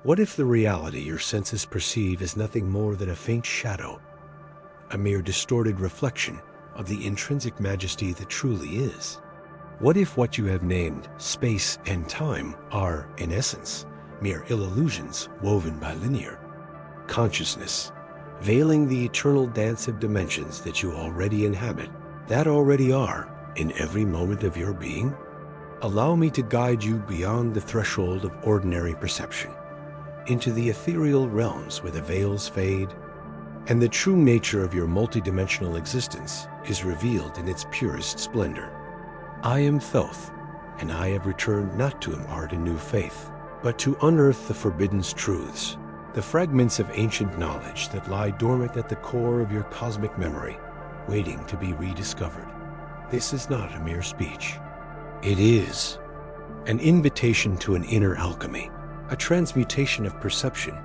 What if the reality your senses perceive is nothing more than a faint shadow, a mere distorted reflection of the intrinsic majesty that truly is? What if what you have named space and time are, in essence, mere illusions woven by linear consciousness, veiling the eternal dance of dimensions that you already inhabit, that already are in every moment of your being? Allow me to guide you beyond the threshold of ordinary perception, into the ethereal realms where the veils fade, and the true nature of your multidimensional existence is revealed in its purest splendor. I am Thoth, and I have returned not to impart a new faith, but to unearth the forbidden truths, the fragments of ancient knowledge that lie dormant at the core of your cosmic memory, waiting to be rediscovered. This is not a mere speech. It is an invitation to an inner alchemy, a transmutation of perception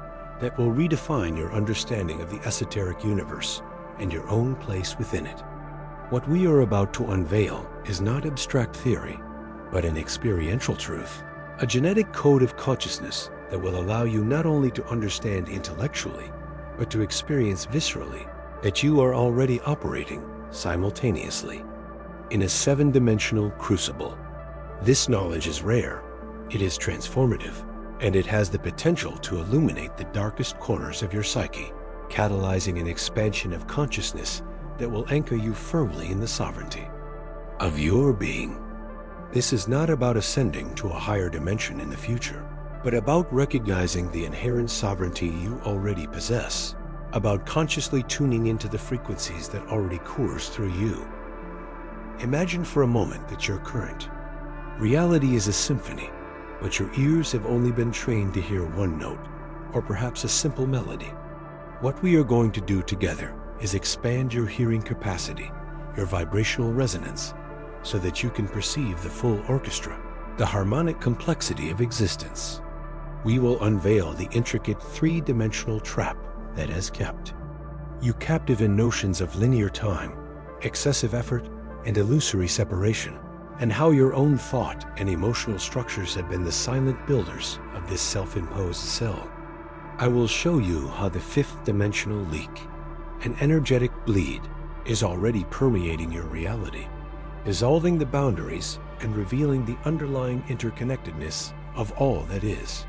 that will redefine your understanding of the esoteric universe and your own place within it. What we are about to unveil is not abstract theory, but an experiential truth, a genetic code of consciousness that will allow you not only to understand intellectually, but to experience viscerally that you are already operating simultaneously in a seven-dimensional crucible. This knowledge is rare, it is transformative, and it has the potential to illuminate the darkest corners of your psyche, catalyzing an expansion of consciousness that will anchor you firmly in the sovereignty of your being. This is not about ascending to a higher dimension in the future, but about recognizing the inherent sovereignty you already possess, about consciously tuning into the frequencies that already course through you. Imagine for a moment that you're current. Reality is a symphony, but your ears have only been trained to hear one note, or perhaps a simple melody. What we are going to do together is expand your hearing capacity, your vibrational resonance, so that you can perceive the full orchestra, the harmonic complexity of existence. We will unveil the intricate three-dimensional trap that has kept you captive in notions of linear time, excessive effort, and illusory separation, and how your own thought and emotional structures have been the silent builders of this self-imposed cell. I will show you how the fifth-dimensional leak, an energetic bleed, is already permeating your reality, dissolving the boundaries and revealing the underlying interconnectedness of all that is.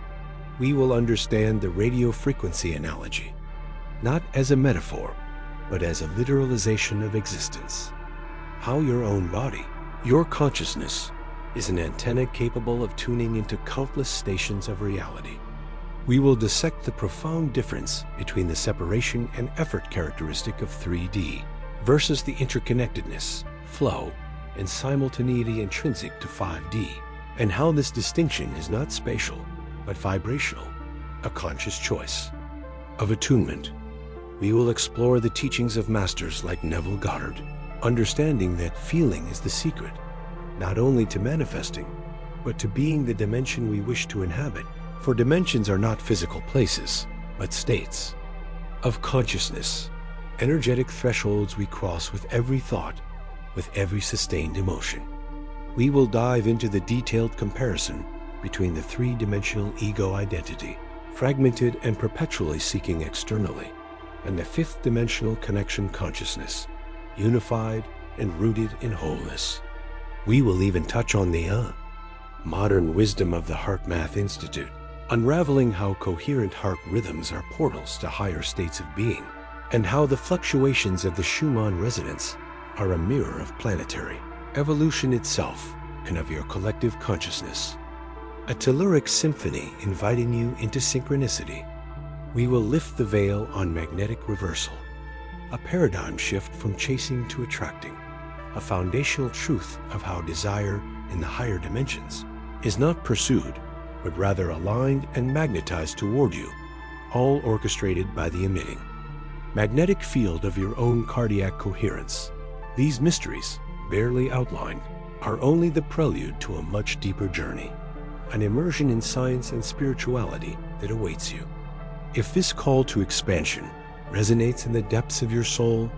We will understand the radio frequency analogy, not as a metaphor, but as a literalization of existence. How your own body, your consciousness, is an antenna capable of tuning into countless stations of reality. We will dissect the profound difference between the separation and effort characteristic of 3D versus the interconnectedness, flow, and simultaneity intrinsic to 5D, and how this distinction is not spatial, but vibrational, a conscious choice of attunement. We will explore the teachings of masters like Neville Goddard, understanding that feeling is the secret, not only to manifesting, but to being the dimension we wish to inhabit. For dimensions are not physical places, but states of consciousness, energetic thresholds we cross with every thought, with every sustained emotion. We will dive into the detailed comparison between the three-dimensional ego identity, fragmented and perpetually seeking externally, and the fifth-dimensional connection consciousness, unified and rooted in wholeness. We will even touch on the modern wisdom of the HeartMath Institute, unraveling how coherent heart rhythms are portals to higher states of being, and how the fluctuations of the Schumann resonance are a mirror of planetary evolution itself and of your collective consciousness. A telluric symphony inviting you into synchronicity. We will lift the veil on magnetic reversal, a paradigm shift from chasing to attracting, a foundational truth of how desire in the higher dimensions is not pursued, but rather aligned and magnetized toward you, all orchestrated by the emitting magnetic field of your own cardiac coherence. These mysteries, barely outlined, are only the prelude to a much deeper journey, an immersion in science and spirituality that awaits you. If this call to expansion resonates in the depths of your soul,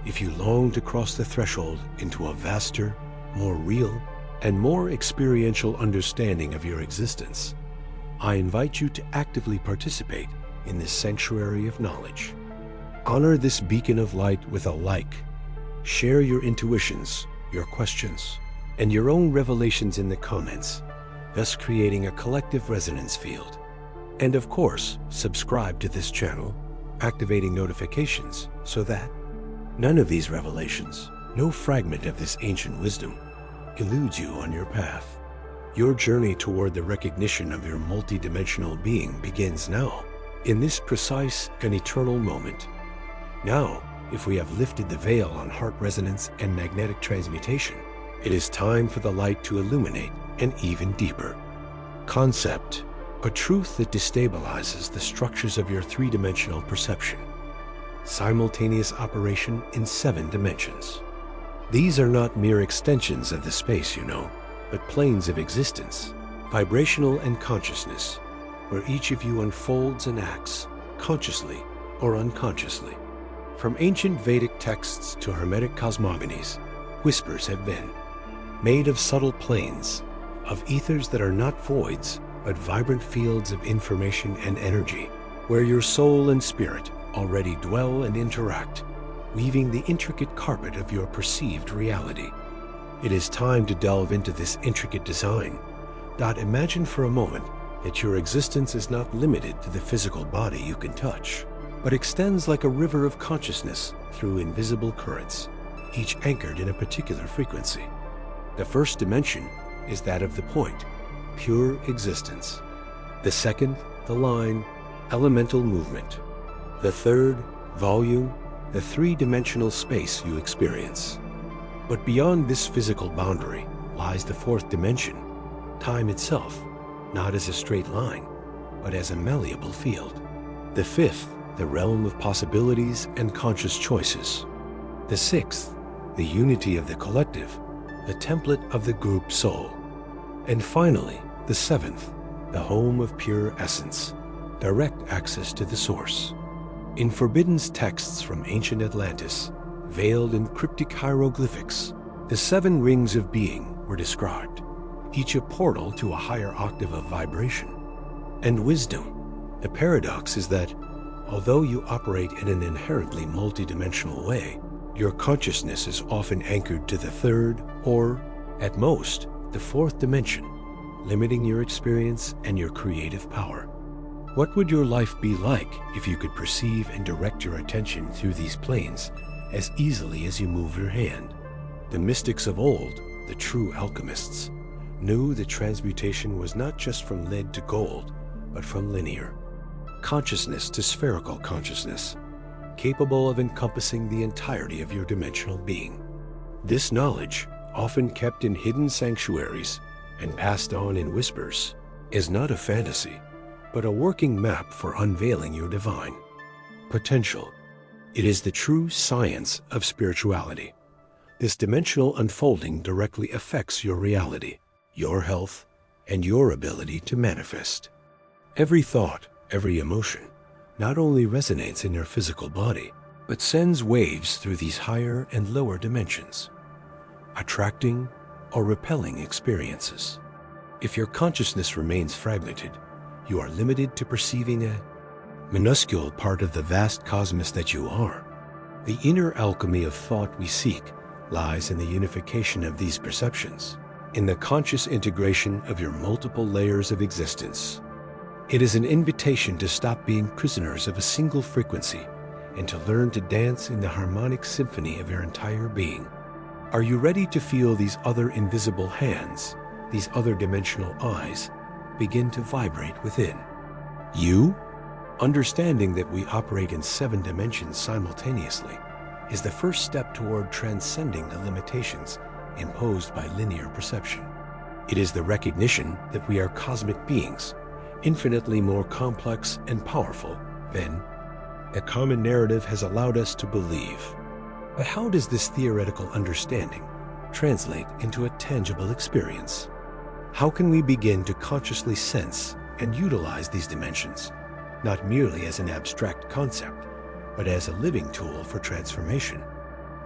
if you long to cross the threshold into a vaster, more real, and more experiential understanding of your existence, I invite you to actively participate in this sanctuary of knowledge. Honor this beacon of light with a like. Share your intuitions, your questions, and your own revelations in the comments, thus creating a collective resonance field. And of course, subscribe to this channel, activating notifications so that none of these revelations, no fragment of this ancient wisdom, eludes you on your path. Your journey toward the recognition of your multidimensional being begins now, in this precise and eternal moment. Now, if we have lifted the veil on heart resonance and magnetic transmutation, it is time for the light to illuminate an even deeper concept, a truth that destabilizes the structures of your three-dimensional perception. Simultaneous operation in 7 dimensions. These are not mere extensions of the space, but planes of existence, vibrational and consciousness, where each of you unfolds and acts, consciously or unconsciously. From ancient Vedic texts to Hermetic cosmogonies, whispers have been made of subtle planes, of ethers that are not voids, but vibrant fields of information and energy, where your soul and spirit already dwell and interact, weaving the intricate carpet of your perceived reality. It is time to delve into this intricate design. Imagine for a moment that your existence is not limited to the physical body you can touch, but extends like a river of consciousness through invisible currents, each anchored in a particular frequency. The first dimension is that of the point, pure existence. The second, the line, elemental movement. The third, volume, the three-dimensional space you experience. But beyond this physical boundary lies the fourth dimension, time itself, not as a straight line, but as a malleable field. The fifth, the realm of possibilities and conscious choices. The sixth, the unity of the collective, the template of the group soul. And finally, the seventh, the home of pure essence, direct access to the source. In forbidden texts from ancient Atlantis, veiled in cryptic hieroglyphics, the 7 rings of being were described, each a portal to a higher octave of vibration. And wisdom, the paradox is that, although you operate in an inherently multidimensional way, your consciousness is often anchored to the third, or, at most, the fourth dimension, limiting your experience and your creative power. What would your life be like if you could perceive and direct your attention through these planes as easily as you move your hand? The mystics of old, the true alchemists, knew that transmutation was not just from lead to gold, but from linear consciousness to spherical consciousness, capable of encompassing the entirety of your dimensional being. This knowledge, often kept in hidden sanctuaries and passed on in whispers, is not a fantasy, but a working map for unveiling your divine potential. It is the true science of spirituality. This dimensional unfolding directly affects your reality, your health, and your ability to manifest. Every thought, every emotion, not only resonates in your physical body, but sends waves through these higher and lower dimensions, attracting or repelling experiences. If your consciousness remains fragmented, you are limited to perceiving a minuscule part of the vast cosmos that you are. The inner alchemy of thought we seek lies in the unification of these perceptions, in the conscious integration of your multiple layers of existence. It is an invitation to stop being prisoners of a single frequency and to learn to dance in the harmonic symphony of your entire being. Are you ready to feel these other invisible hands, these other dimensional eyes, begin to vibrate within you? Understanding that we operate in 7 dimensions simultaneously is the first step toward transcending the limitations imposed by linear perception. It is the recognition that we are cosmic beings, infinitely more complex and powerful than a common narrative has allowed us to believe. But how does this theoretical understanding translate into a tangible experience? How can we begin to consciously sense and utilize these dimensions, not merely as an abstract concept, but as a living tool for transformation?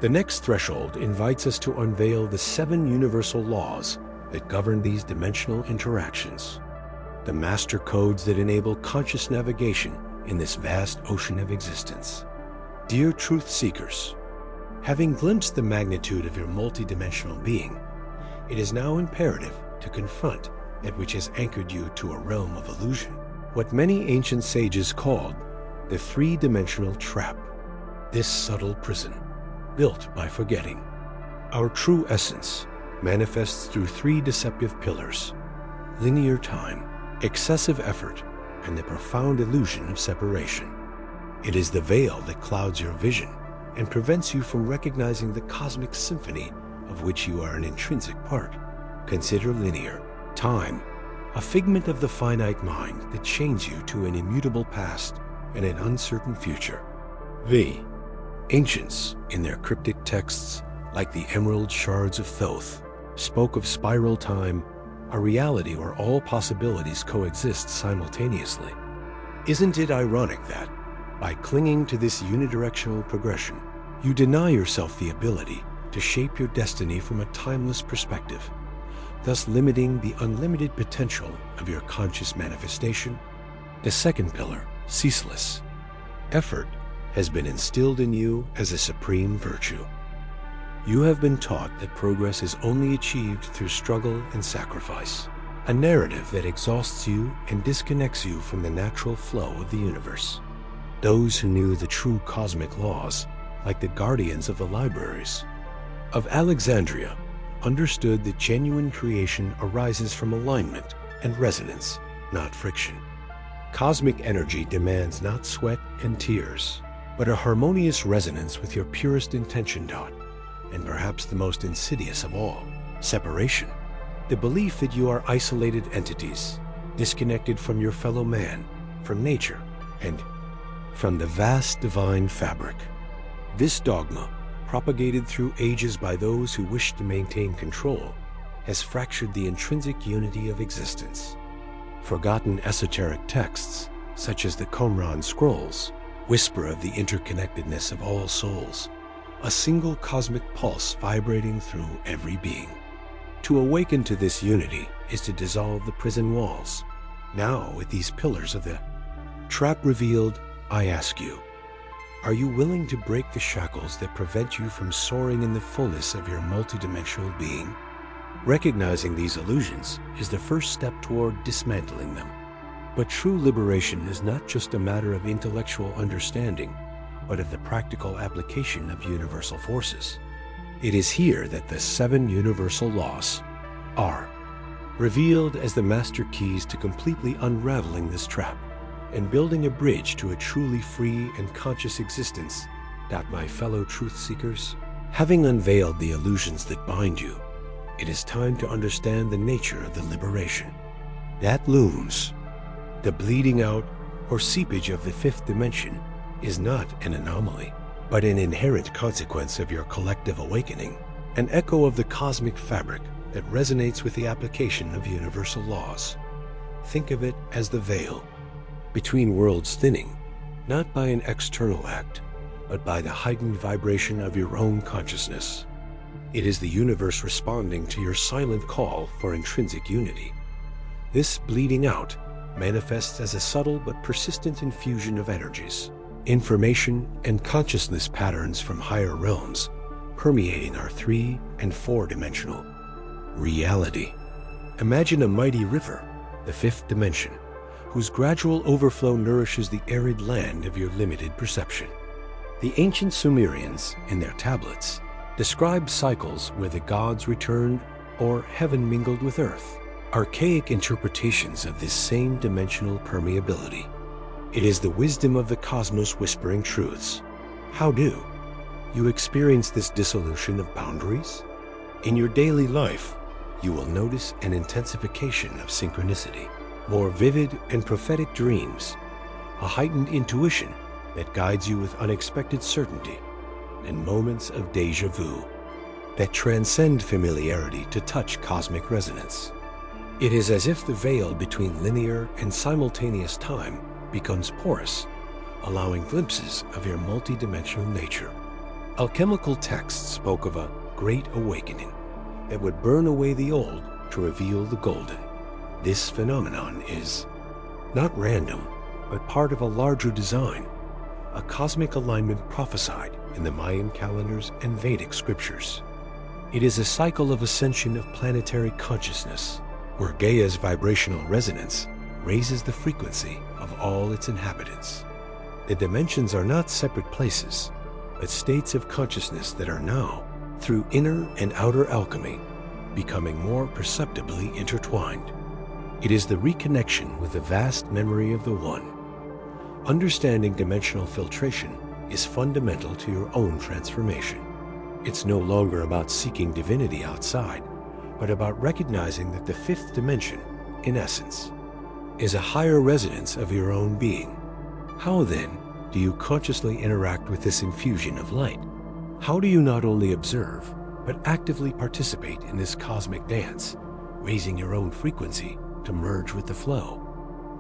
The next threshold invites us to unveil the 7 universal laws that govern these dimensional interactions. the master codes that enable conscious navigation in this vast ocean of existence. Dear truth seekers, having glimpsed the magnitude of your multidimensional being, it is now imperative to confront that which has anchored you to a realm of illusion, what many ancient sages called the three-dimensional trap, this subtle prison, built by forgetting. Our true essence manifests through three deceptive pillars: linear time, excessive effort, and the profound illusion of separation. It is the veil that clouds your vision and prevents you from recognizing the cosmic symphony of which you are an intrinsic part. Consider linear time, a figment of the finite mind that chains you to an immutable past and an uncertain future. The ancients, in their cryptic texts, like the emerald shards of Thoth, spoke of spiral time, a reality where all possibilities coexist simultaneously. Isn't it ironic that, by clinging to this unidirectional progression, you deny yourself the ability to shape your destiny from a timeless perspective, thus limiting the unlimited potential of your conscious manifestation? The second pillar, ceaseless effort, has been instilled in you as a supreme virtue. You have been taught that progress is only achieved through struggle and sacrifice, a narrative that exhausts you and disconnects you from the natural flow of the universe. Those who knew the true cosmic laws, like the guardians of the libraries of Alexandria, understood that genuine creation arises from alignment and resonance, not friction. Cosmic energy demands not sweat and tears, but a harmonious resonance with your purest intention. And perhaps the most insidious of all, separation. The belief that you are isolated entities, disconnected from your fellow man, from nature, and from the vast divine fabric. This dogma, propagated through ages by those who wish to maintain control, has fractured the intrinsic unity of existence. Forgotten esoteric texts, such as the Qumran scrolls, whisper of the interconnectedness of all souls, a single cosmic pulse vibrating through every being. To awaken to this unity is to dissolve the prison walls. Now, with these pillars of the trap revealed, I ask you, are you willing to break the shackles that prevent you from soaring in the fullness of your multidimensional being? Recognizing these illusions is the first step toward dismantling them. But true liberation is not just a matter of intellectual understanding, but of the practical application of universal forces. It is here that the 7 universal laws are revealed as the master keys to completely unraveling this trap and building a bridge to a truly free and conscious existence. That, my fellow truth seekers, having unveiled the illusions that bind you, it is time to understand the nature of the liberation that looms. The bleeding out or seepage of the 5th dimension is not an anomaly, but an inherent consequence of your collective awakening, an echo of the cosmic fabric that resonates with the application of universal laws. Think of it as the veil between worlds thinning, not by an external act, but by the heightened vibration of your own consciousness. It is the universe responding to your silent call for intrinsic unity. This bleeding out manifests as a subtle but persistent infusion of energies, information, and consciousness patterns from higher realms, permeating our 3- and 4-dimensional reality. Imagine a mighty river, the 5th dimension, whose gradual overflow nourishes the arid land of your limited perception. The ancient Sumerians, in their tablets, described cycles where the gods returned or heaven mingled with earth, archaic interpretations of this same dimensional permeability. It is the wisdom of the cosmos whispering truths. How do you experience this dissolution of boundaries? In your daily life, you will notice an intensification of synchronicity, more vivid and prophetic dreams, a heightened intuition that guides you with unexpected certainty, and moments of déjà vu that transcend familiarity to touch cosmic resonance. It is as if the veil between linear and simultaneous time becomes porous, allowing glimpses of your multidimensional nature. Alchemical texts spoke of a great awakening that would burn away the old to reveal the golden. This phenomenon is not random, but part of a larger design, a cosmic alignment prophesied in the Mayan calendars and Vedic scriptures. It is a cycle of ascension of planetary consciousness, where Gaia's vibrational resonance raises the frequency of all its inhabitants. The dimensions are not separate places, but states of consciousness that are now, through inner and outer alchemy, becoming more perceptibly intertwined. It is the reconnection with the vast memory of the One. Understanding dimensional filtration is fundamental to your own transformation. It's no longer about seeking divinity outside, but about recognizing that the fifth dimension, in essence, is a higher resonance of your own being. How then do you consciously interact with this infusion of light? How do you not only observe, but actively participate in this cosmic dance, raising your own frequency to merge with the flow?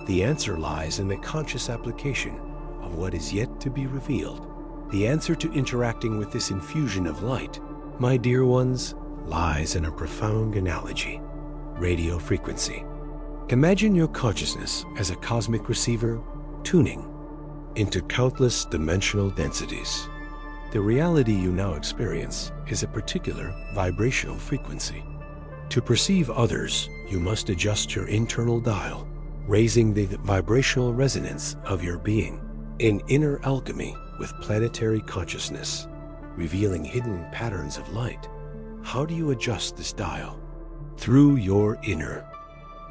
The answer lies in the conscious application of what is yet to be revealed. The answer to interacting with this infusion of light, my dear ones, lies in a profound analogy: radio frequency. Imagine your consciousness as a cosmic receiver tuning into countless dimensional densities. The reality you now experience is a particular vibrational frequency. To perceive others, you must adjust your internal dial, raising the vibrational resonance of your being. In inner alchemy with planetary consciousness, revealing hidden patterns of light, how do you adjust this dial? Through your inner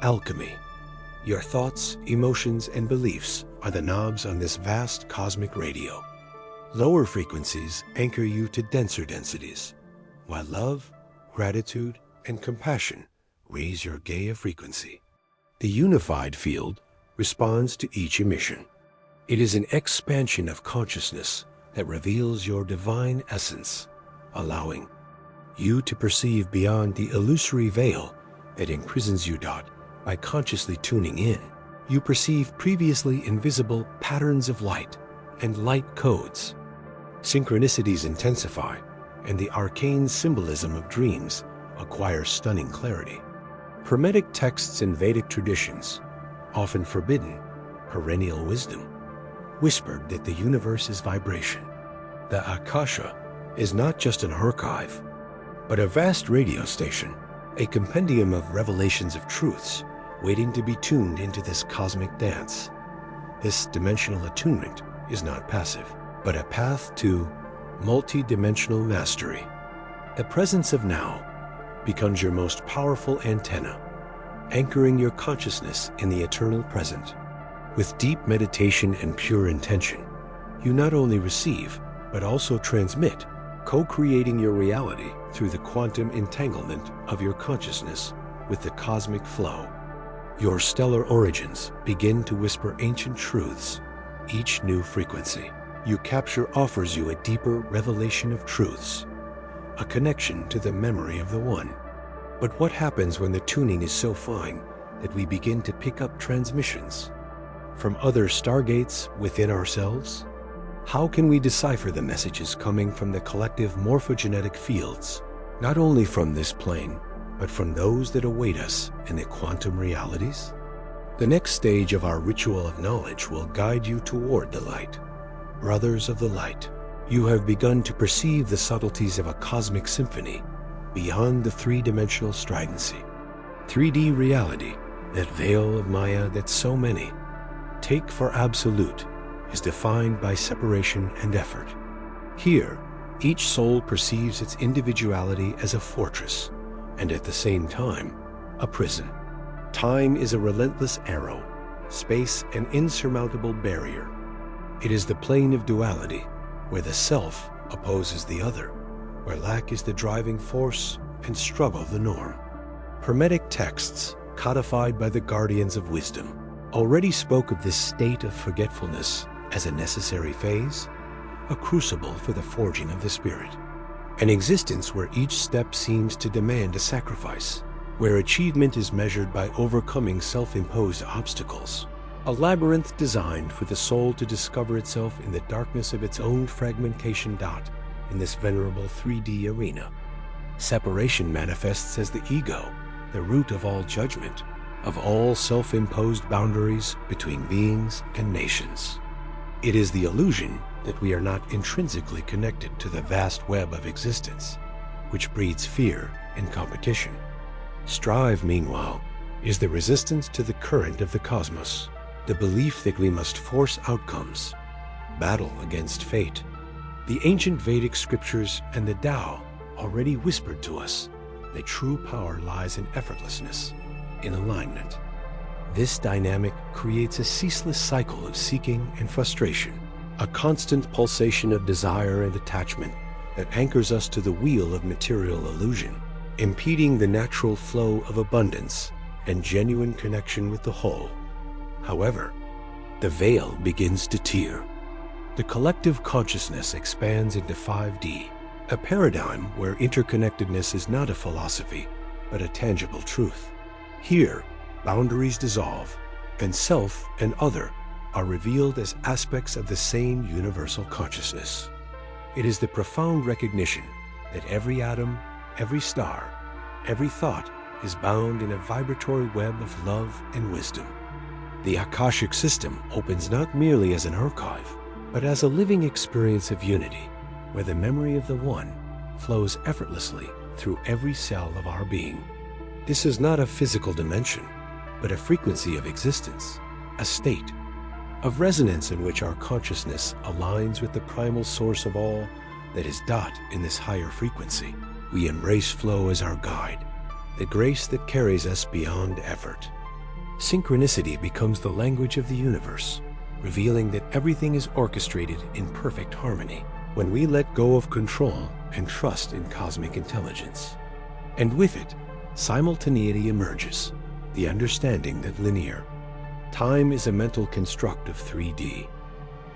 alchemy. Your thoughts, emotions, and beliefs are the knobs on this vast cosmic radio. Lower frequencies anchor you to denser densities, while love, gratitude, and compassion raise your Gaia frequency. The unified field responds to each emission. It is an expansion of consciousness that reveals your divine essence, allowing you to perceive beyond the illusory veil that imprisons you. By consciously tuning in, you perceive previously invisible patterns of light and light codes. Synchronicities intensify, and the arcane symbolism of dreams acquire stunning clarity. Hermetic texts in Vedic traditions, often forbidden, perennial wisdom, whispered that the universe is vibration. The Akasha is not just an archive, but a vast radio station, a compendium of revelations of truths waiting to be tuned into this cosmic dance. This dimensional attunement is not passive, but a path to multi-dimensional mastery. The presence of now becomes your most powerful antenna, anchoring your consciousness in the eternal present. With deep meditation and pure intention, you not only receive, but also transmit, co-creating your reality through the quantum entanglement of your consciousness with the cosmic flow. Your stellar origins begin to whisper ancient truths. Each new frequency you capture offers you a deeper revelation of truths, a connection to the memory of the One. But what happens when the tuning is so fine that we begin to pick up transmissions from other stargates within ourselves? How can we decipher the messages coming from the collective morphogenetic fields, not only from this plane, but from those that await us in the quantum realities? The next stage of our ritual of knowledge will guide you toward the light. Brothers of the light, you have begun to perceive the subtleties of a cosmic symphony beyond the three-dimensional stridency. 3D reality, that veil of Maya that so many take for absolute, is defined by separation and effort. Here, each soul perceives its individuality as a fortress, and at the same time, a prison. Time is a relentless arrow, space an insurmountable barrier. It is the plane of duality, where the self opposes the other, where lack is the driving force and struggle the norm. Hermetic texts, codified by the guardians of wisdom, already spoke of this state of forgetfulness as a necessary phase, a crucible for the forging of the spirit. An existence where each step seems to demand a sacrifice, where achievement is measured by overcoming self-imposed obstacles. A labyrinth designed for the soul to discover itself in the darkness of its own fragmentation. In this venerable 3D arena, separation manifests as the ego, the root of all judgment, of all self-imposed boundaries between beings and nations. It is the illusion that we are not intrinsically connected to the vast web of existence, which breeds fear and competition. Strive, meanwhile, is the resistance to the current of the cosmos, the belief that we must force outcomes, battle against fate. The ancient Vedic scriptures and the Tao already whispered to us that true power lies in effortlessness, in alignment. This dynamic creates a ceaseless cycle of seeking and frustration, a constant pulsation of desire and attachment that anchors us to the wheel of material illusion, impeding the natural flow of abundance and genuine connection with the whole. However, the veil begins to tear. The collective consciousness expands into 5D, a paradigm where interconnectedness is not a philosophy, but a tangible truth. Here, boundaries dissolve, and self and other are revealed as aspects of the same universal consciousness. It is the profound recognition that every atom, every star, every thought is bound in a vibratory web of love and wisdom. The Akashic system opens not merely as an archive, but as a living experience of unity, where the memory of the One flows effortlessly through every cell of our being. This is not a physical dimension, but a frequency of existence, a state of resonance in which our consciousness aligns with the primal source of all that is dot in this higher frequency. We embrace flow as our guide, the grace that carries us beyond effort. Synchronicity becomes the language of the universe, revealing that everything is orchestrated in perfect harmony when we let go of control and trust in cosmic intelligence. And with it, simultaneity emerges, the understanding that linear time is a mental construct of 3D.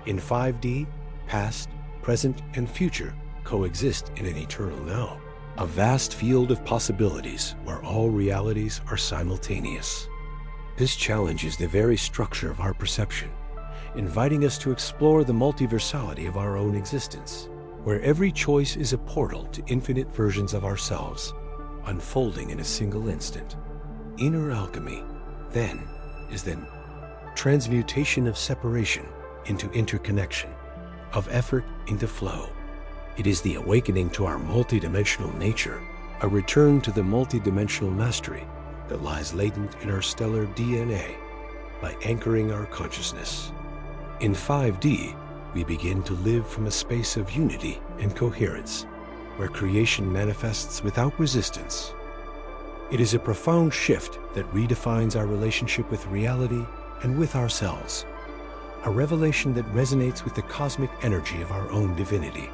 In 5D, past, present, and future coexist in an eternal now, a vast field of possibilities where all realities are simultaneous. This challenges the very structure of our perception, inviting us to explore the multiversality of our own existence, where every choice is a portal to infinite versions of ourselves, unfolding in a single instant. Inner alchemy, then, is the transmutation of separation into interconnection, of effort into flow. It is the awakening to our multidimensional nature, a return to the multidimensional mastery that lies latent in our stellar DNA by anchoring our consciousness. In 5D, we begin to live from a space of unity and coherence, where creation manifests without resistance. It is a profound shift that redefines our relationship with reality and with ourselves, a revelation that resonates with the cosmic energy of our own divinity.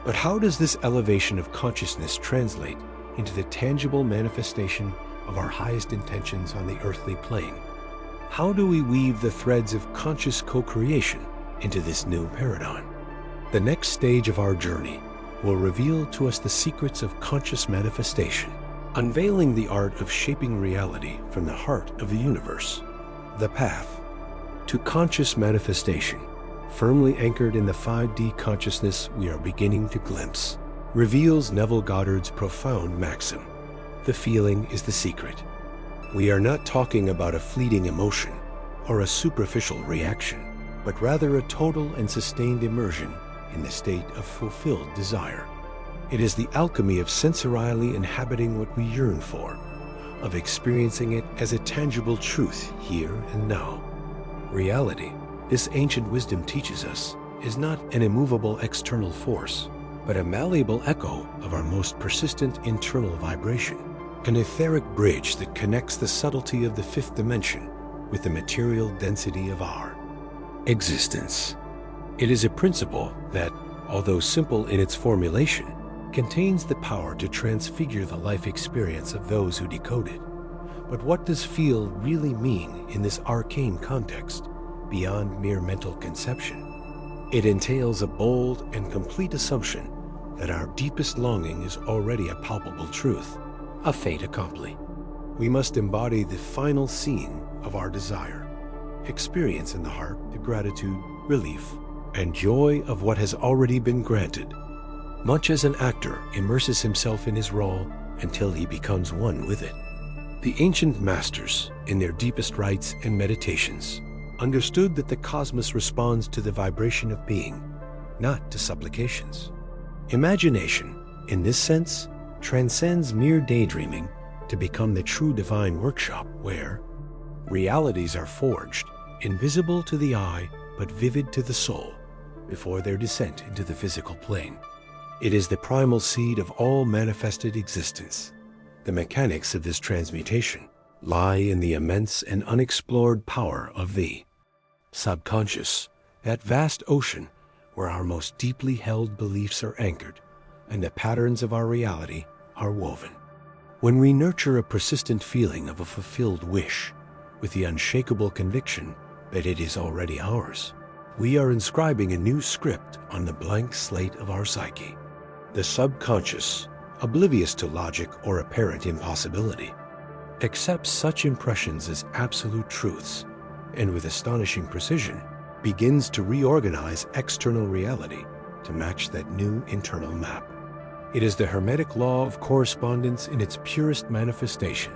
But how does this elevation of consciousness translate into the tangible manifestation of our highest intentions on the earthly plane? How do we weave the threads of conscious co-creation into this new paradigm? The next stage of our journey will reveal to us the secrets of conscious manifestation, unveiling the art of shaping reality from the heart of the universe. The path to conscious manifestation, firmly anchored in the 5D consciousness we are beginning to glimpse, reveals Neville Goddard's profound maxim: the feeling is the secret. We are not talking about a fleeting emotion or a superficial reaction, but rather a total and sustained immersion in the state of fulfilled desire. It is the alchemy of sensorially inhabiting what we yearn for, of experiencing it as a tangible truth here and now. Reality, this ancient wisdom teaches us, is not an immovable external force, but a malleable echo of our most persistent internal vibration, an etheric bridge that connects the subtlety of the fifth dimension with the material density of our existence. It is a principle that, although simple in its formulation, contains the power to transfigure the life experience of those who decode it. But what does feel really mean in this arcane context, beyond mere mental conception? It entails a bold and complete assumption that our deepest longing is already a palpable truth, a fait accompli. We must embody the final scene of our desire, experience in the heart the gratitude, relief, and joy of what has already been granted, much as an actor immerses himself in his role until he becomes one with it. The ancient masters, in their deepest rites and meditations, understood that the cosmos responds to the vibration of being, not to supplications. Imagination, in this sense, transcends mere daydreaming to become the true divine workshop where realities are forged, invisible to the eye but vivid to the soul, before their descent into the physical plane. It is the primal seed of all manifested existence. The mechanics of this transmutation lie in the immense and unexplored power of the subconscious, that vast ocean where our most deeply held beliefs are anchored and the patterns of our reality are woven. When we nurture a persistent feeling of a fulfilled wish with the unshakable conviction that it is already ours, we are inscribing a new script on the blank slate of our psyche. The subconscious, oblivious to logic or apparent impossibility, accepts such impressions as absolute truths and with astonishing precision begins to reorganize external reality to match that new internal map. It is the hermetic law of correspondence in its purest manifestation.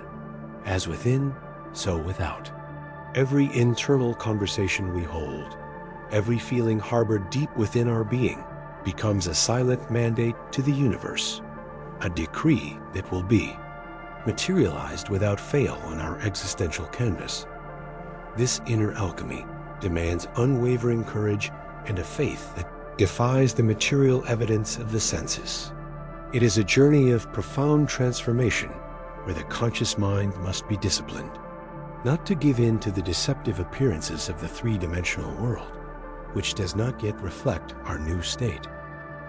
As within, so without. Every internal conversation we hold, every feeling harbored deep within our being, becomes a silent mandate to the universe, a decree that will be, materialized without fail on our existential canvas. This inner alchemy demands unwavering courage and a faith that defies the material evidence of the senses. It is a journey of profound transformation where the conscious mind must be disciplined, not to give in to the deceptive appearances of the three-dimensional world, which does not yet reflect our new state.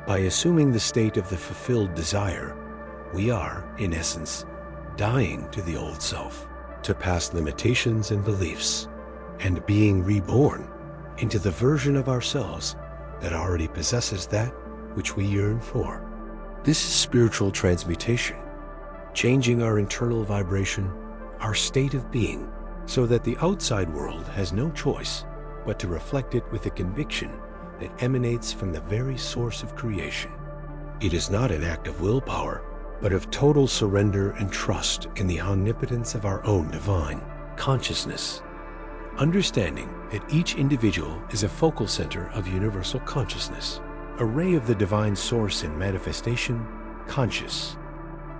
By assuming the state of the fulfilled desire, we are, in essence, dying to the old self, to past limitations and beliefs, and being reborn into the version of ourselves that already possesses that which we yearn for. This is spiritual transmutation, changing our internal vibration, our state of being, so that the outside world has no choice but to reflect it with a conviction that emanates from the very source of creation. It is not an act of willpower, but of total surrender and trust in the omnipotence of our own divine consciousness. Understanding that each individual is a focal center of universal consciousness, a ray of the divine source in manifestation, conscious.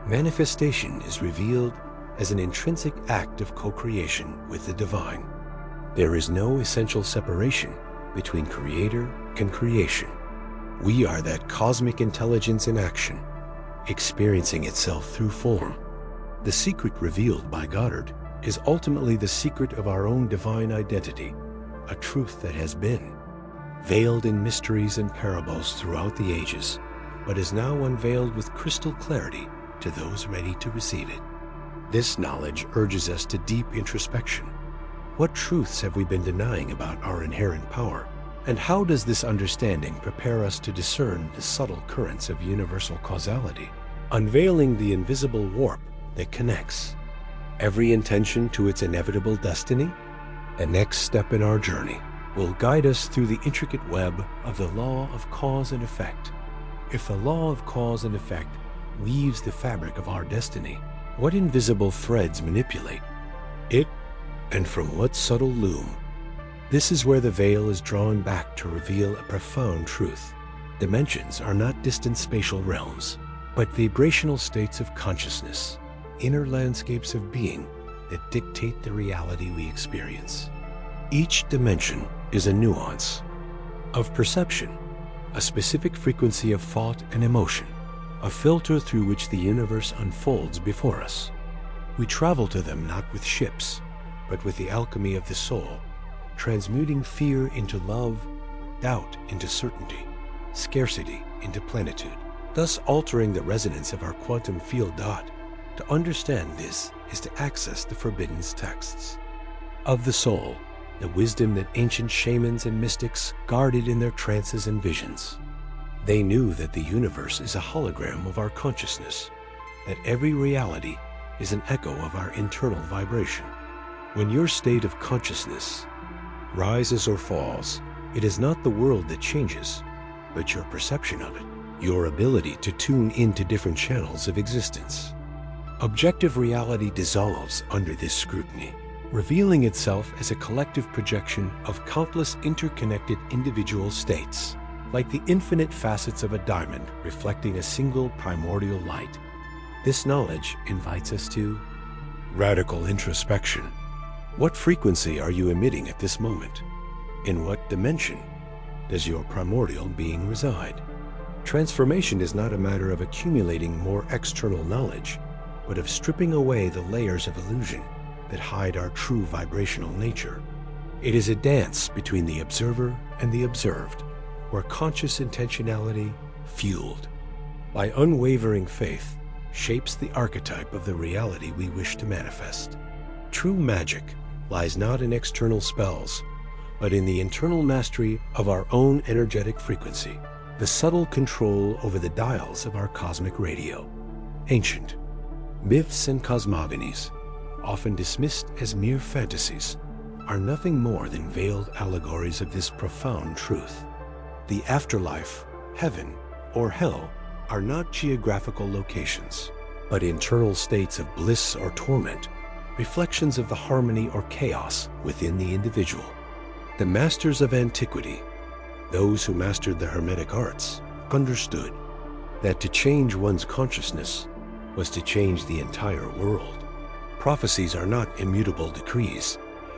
Manifestation is revealed as an intrinsic act of co-creation with the divine. There is no essential separation between creator and creation. We are that cosmic intelligence in action, experiencing itself through form. The secret revealed by Goddard is ultimately the secret of our own divine identity, a truth that has been veiled in mysteries and parables throughout the ages, but is now unveiled with crystal clarity to those ready to receive it. This knowledge urges us to deep introspection. What truths have we been denying about our inherent power? And how does this understanding prepare us to discern the subtle currents of universal causality, unveiling the invisible warp that connects every intention to its inevitable destiny? The next step in our journey will guide us through the intricate web of the law of cause and effect. If the law of cause and effect weaves the fabric of our destiny, what invisible threads manipulate it, and from what subtle loom? This is where the veil is drawn back to reveal a profound truth. Dimensions are not distant spatial realms, but vibrational states of consciousness, inner landscapes of being that dictate the reality we experience. Each dimension is a nuance of perception, a specific frequency of thought and emotion, a filter through which the universe unfolds before us. We travel to them not with ships, but with the alchemy of the soul, transmuting fear into love, doubt into certainty, scarcity into plenitude, thus altering the resonance of our quantum field dot. To understand this is to access the forbidden texts of the soul, the wisdom that ancient shamans and mystics guarded in their trances and visions. They knew that the universe is a hologram of our consciousness, that every reality is an echo of our internal vibration. When your state of consciousness rises or falls, it is not the world that changes, but your perception of it, your ability to tune into different channels of existence. Objective reality dissolves under this scrutiny, revealing itself as a collective projection of countless interconnected individual states, like the infinite facets of a diamond reflecting a single primordial light. This knowledge invites us to radical introspection. What frequency are you emitting at this moment? In what dimension does your primordial being reside? Transformation is not a matter of accumulating more external knowledge, but of stripping away the layers of illusion that hide our true vibrational nature. It is a dance between the observer and the observed, where conscious intentionality, fueled by unwavering faith, shapes the archetype of the reality we wish to manifest. True magic lies not in external spells, but in the internal mastery of our own energetic frequency, the subtle control over the dials of our cosmic radio. Ancient myths and cosmogonies, often dismissed as mere fantasies, are nothing more than veiled allegories of this profound truth. The afterlife, heaven, or hell are not geographical locations, but internal states of bliss or torment, reflections of the harmony or chaos within the individual. The masters of antiquity, those who mastered the Hermetic arts, understood that to change one's consciousness was to change the entire world. Prophecies are not immutable decrees,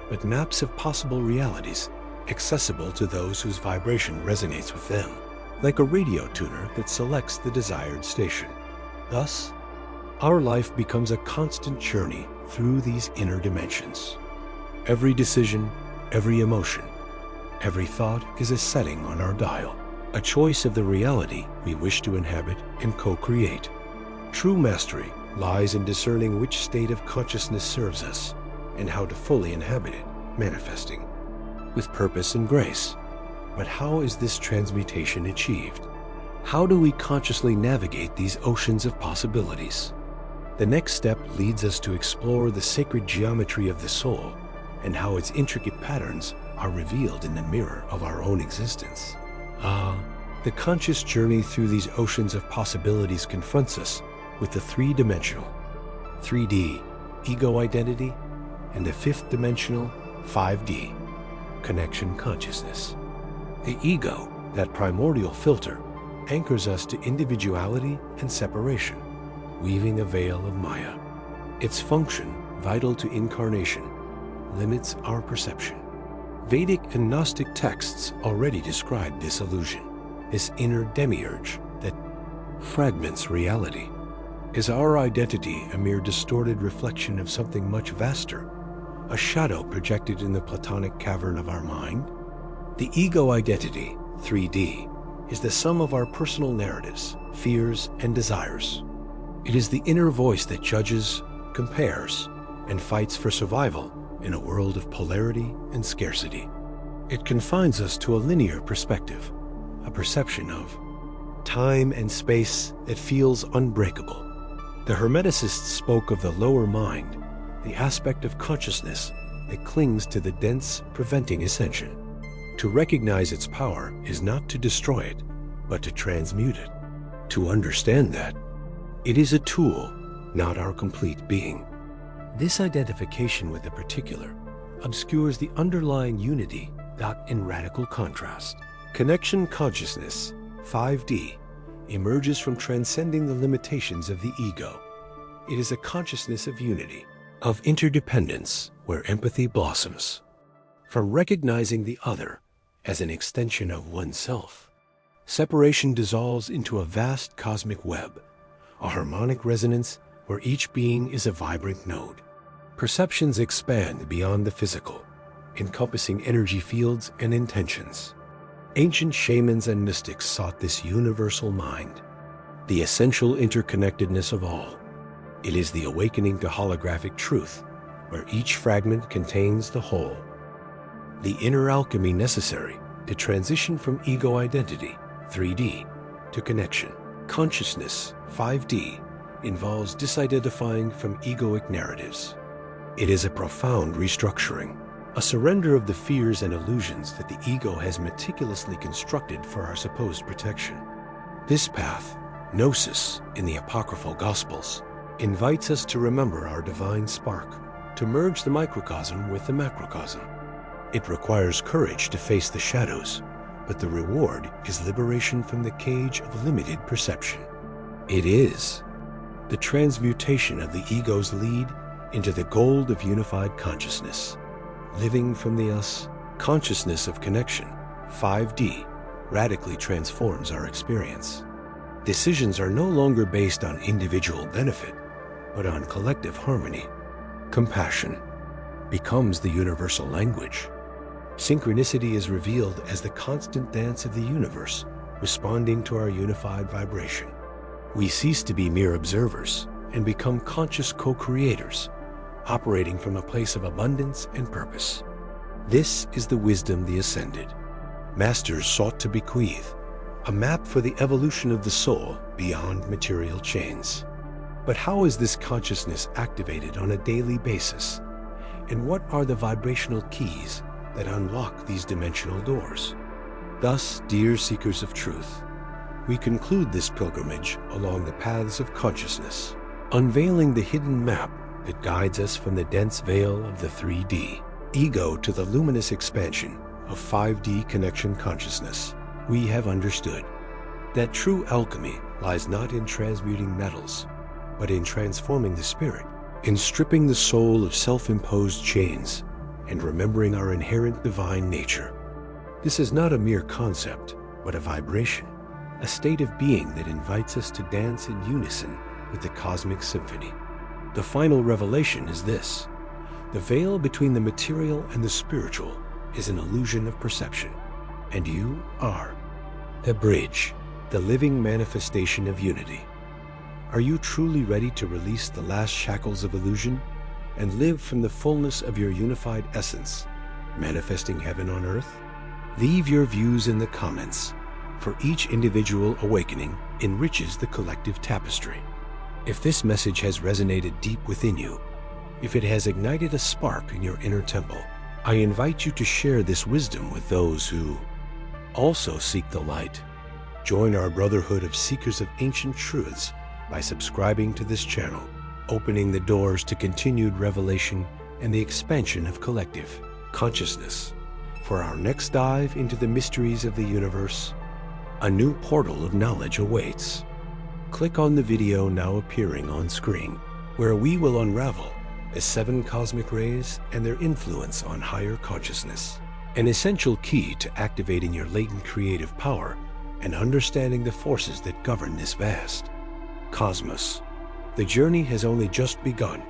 but maps of possible realities accessible to those whose vibration resonates with them, like a radio tuner that selects the desired station. Thus, our life becomes a constant journey through these inner dimensions. Every decision, every emotion, every thought is a setting on our dial, a choice of the reality we wish to inhabit and co-create. True mastery lies in discerning which state of consciousness serves us and how to fully inhabit it, manifesting with purpose and grace. But how is this transmutation achieved? How do we consciously navigate these oceans of possibilities? The next step leads us to explore the sacred geometry of the soul and how its intricate patterns are revealed in the mirror of our own existence. The conscious journey through these oceans of possibilities confronts us with the three-dimensional, 3D, ego identity, and the fifth-dimensional, 5D, connection consciousness. The ego, that primordial filter, anchors us to individuality and separation, weaving a veil of Maya. Its function, vital to incarnation, limits our perception. Vedic and Gnostic texts already describe this illusion, this inner demiurge that fragments reality. Is our identity a mere distorted reflection of something much vaster, a shadow projected in the platonic cavern of our mind? The ego identity, 3D, is the sum of our personal narratives, fears, and desires. It is the inner voice that judges, compares, and fights for survival in a world of polarity and scarcity. It confines us to a linear perspective, a perception of time and space that feels unbreakable. The Hermeticists spoke of the lower mind, the aspect of consciousness that clings to the dense, preventing ascension. To recognize its power is not to destroy it, but to transmute it. To understand that, it is a tool, not our complete being. This identification with the particular obscures the underlying unity, in radical contrast. Connection consciousness, 5D, emerges from transcending the limitations of the ego. It is a consciousness of unity, of interdependence, where empathy blossoms. From recognizing the other as an extension of oneself, separation dissolves into a vast cosmic web, a harmonic resonance where each being is a vibrant node. Perceptions expand beyond the physical, encompassing energy fields and intentions. Ancient shamans and mystics sought this universal mind, the essential interconnectedness of all. It is the awakening to holographic truth, where each fragment contains the whole. The inner alchemy necessary to transition from ego identity, 3D, to connection, consciousness, 5D, involves disidentifying from egoic narratives. It is a profound restructuring, a surrender of the fears and illusions that the ego has meticulously constructed for our supposed protection. This path, gnosis in the apocryphal Gospels, invites us to remember our divine spark, to merge the microcosm with the macrocosm. It requires courage to face the shadows, but the reward is liberation from the cage of limited perception. It is the transmutation of the ego's lead into the gold of unified consciousness. Living from the us, consciousness of connection, 5D, radically transforms our experience. Decisions are no longer based on individual benefit, but on collective harmony. Compassion becomes the universal language. Synchronicity is revealed as the constant dance of the universe, responding to our unified vibration. We cease to be mere observers and become conscious co-creators, operating from a place of abundance and purpose. This is the wisdom the Ascended Masters sought to bequeath, a map for the evolution of the soul beyond material chains. But how is this consciousness activated on a daily basis? And what are the vibrational keys that unlock these dimensional doors? Thus, dear seekers of truth, we conclude this pilgrimage along the paths of consciousness, unveiling the hidden map that guides us from the dense veil of the 3D ego to the luminous expansion of 5D connection consciousness. We have understood that true alchemy lies not in transmuting metals, but in transforming the spirit, in stripping the soul of self-imposed chains, and remembering our inherent divine nature. This is not a mere concept, but a vibration, a state of being that invites us to dance in unison with the cosmic symphony. The final revelation is this: the veil between the material and the spiritual is an illusion of perception, and you are the bridge, the living manifestation of unity. Are you truly ready to release the last shackles of illusion and live from the fullness of your unified essence, manifesting heaven on earth? Leave your views in the comments, for each individual awakening enriches the collective tapestry. If this message has resonated deep within you, if it has ignited a spark in your inner temple, I invite you to share this wisdom with those who also seek the light. Join our brotherhood of seekers of ancient truths by subscribing to this channel, opening the doors to continued revelation and the expansion of collective consciousness. For our next dive into the mysteries of the universe, a new portal of knowledge awaits. Click on the video now appearing on screen, where we will unravel the 7 cosmic rays and their influence on higher consciousness, an essential key to activating your latent creative power and understanding the forces that govern this vast cosmos. The journey has only just begun,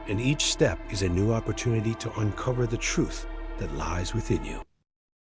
and each step is a new opportunity to uncover the truth that lies within you.